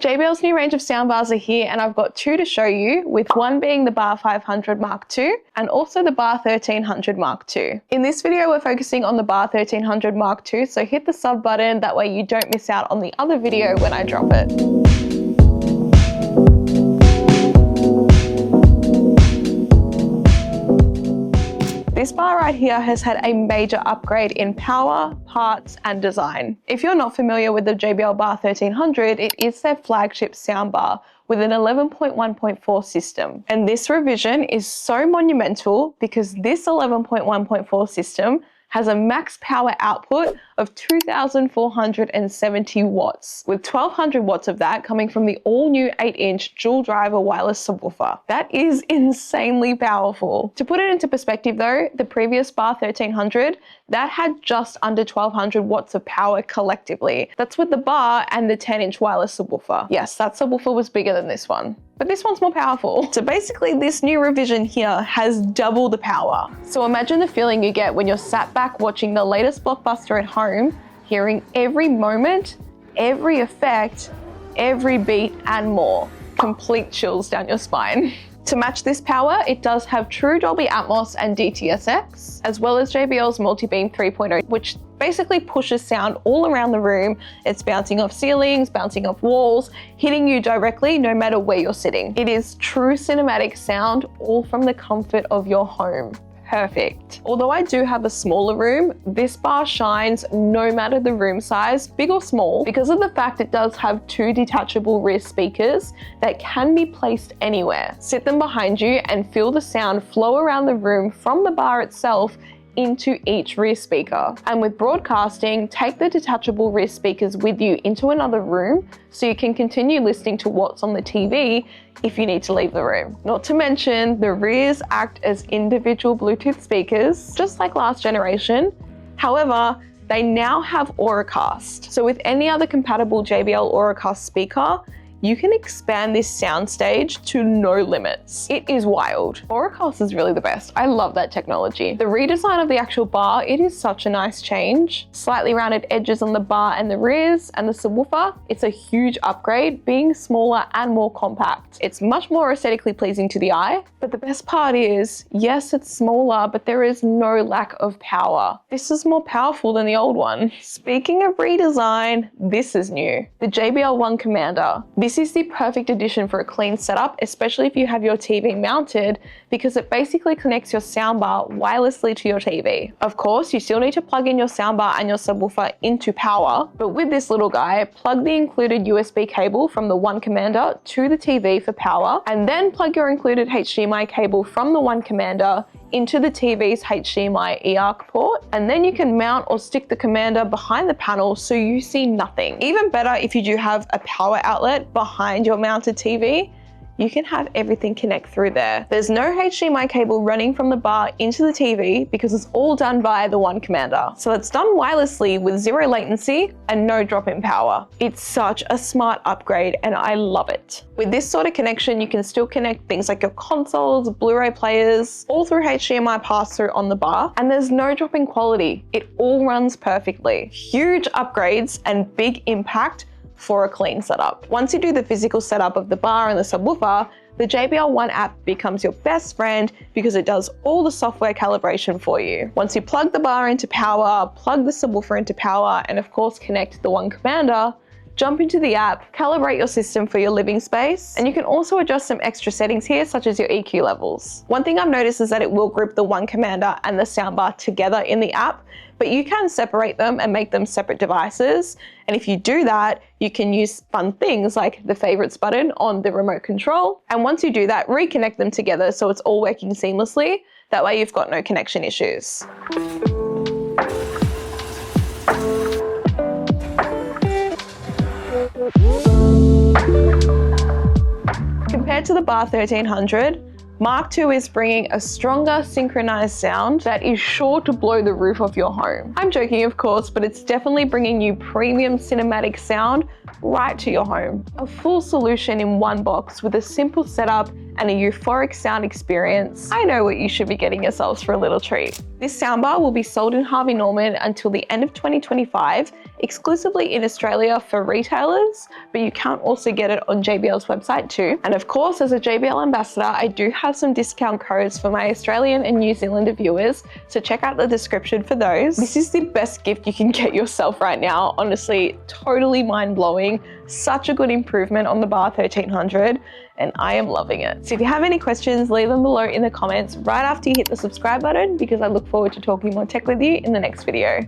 JBL's new range of soundbars are here, and I've got two to show you, with one being the Bar 500 Mark II and also the Bar 1300 Mark II. In this video, we're focusing on the Bar 1300 Mark II, so hit the sub button, that way you don't miss out on the other video when I drop it. This bar right here has had a major upgrade in power, parts, and design. If you're not familiar with the JBL Bar 1300, it is their flagship soundbar with an 11.1.4 system. And this revision is so monumental because this 11.1.4 system has a max power output of 2,470 watts, with 1,200 watts of that coming from the all-new 8-inch dual driver wireless subwoofer. That is insanely powerful. To put it into perspective though, the previous Bar 1300, that had just under 1,200 watts of power collectively. That's with the bar and the 10-inch wireless subwoofer. Yes, that subwoofer was bigger than this one, but this one's more powerful. So basically this new revision here has double the power. So imagine the feeling you get when you're sat back watching the latest blockbuster at home, hearing every moment, every effect, every beat and more. Complete chills down your spine. To match this power, it does have true Dolby Atmos and DTS:X, as well as JBL's Multibeam 3.0, which basically pushes sound all around the room. It's bouncing off ceilings, bouncing off walls, hitting you directly no matter where you're sitting. It is true cinematic sound, all from the comfort of your home. Perfect. Although I do have a smaller room, this bar shines no matter the room size, big or small, because of the fact it does have two detachable rear speakers that can be placed anywhere. Sit them behind you and feel the sound flow around the room from the bar itself into each rear speaker. And with broadcasting, take the detachable rear speakers with you into another room so you can continue listening to what's on the TV if you need to leave the room. Not to mention, the rears act as individual Bluetooth speakers, just like last generation. However, they now have Auracast. So with any other compatible JBL Auracast speaker, you can expand this soundstage to no limits. It is wild. Auracast is really the best. I love that technology. The redesign of the actual bar, it is such a nice change. Slightly rounded edges on the bar and the rears and the subwoofer. It's a huge upgrade, being smaller and more compact. It's much more aesthetically pleasing to the eye, but the best part is, yes, it's smaller, but there is no lack of power. This is more powerful than the old one. Speaking of redesign, this is new. The JBL One Commander. This is the perfect addition for a clean setup, especially if you have your TV mounted, because it basically connects your soundbar wirelessly to your TV. Of course, you still need to plug in your soundbar and your subwoofer into power, but with this little guy, plug the included USB cable from the One Commander to the TV for power, and then plug your included HDMI cable from the One Commander into the TV's HDMI eARC port, and then you can mount or stick the Commander behind the panel so you see nothing. Even better, if you do have a power outlet behind your mounted TV, you can have everything connect through there. There's no HDMI cable running from the bar into the TV because it's all done via the One Commander. So it's done wirelessly with zero latency and no drop in power. It's such a smart upgrade and I love it. With this sort of connection, you can still connect things like your consoles, Blu-ray players, all through HDMI pass-through on the bar, and there's no drop in quality. It all runs perfectly. Huge upgrades and big impact for a clean setup. Once you do the physical setup of the bar and the subwoofer, the JBL One app becomes your best friend because it does all the software calibration for you. Once you plug the bar into power, plug the subwoofer into power, and of course connect the One Commander, jump into the app, calibrate your system for your living space, and you can also adjust some extra settings here, such as your EQ levels. One thing I've noticed is that it will group the One Commander and the soundbar together in the app, but you can separate them and make them separate devices. And if you do that, you can use fun things like the favorites button on the remote control. And once you do that, reconnect them together so it's all working seamlessly. That way you've got no connection issues. Compared to the Bar 1300, Mark II is bringing a stronger synchronized sound that is sure to blow the roof off your home. I'm joking, of course, but it's definitely bringing you premium cinematic sound right to your home. A full solution in one box with a simple setup and a euphoric sound experience. I know what you should be getting yourselves for a little treat. This soundbar will be sold in Harvey Norman until the end of 2025, exclusively in Australia for retailers, but you can also get it on JBL's website too. And of course, as a JBL ambassador, I do have some discount codes for my Australian and New Zealander viewers, so check out the description for those. This is the best gift you can get yourself right now. Honestly, totally mind-blowing. Such a good improvement on the Bar 1300, and I am loving it. So if you have any questions, leave them below in the comments right after you hit the subscribe button, because I look forward to talking more tech with you in the next video.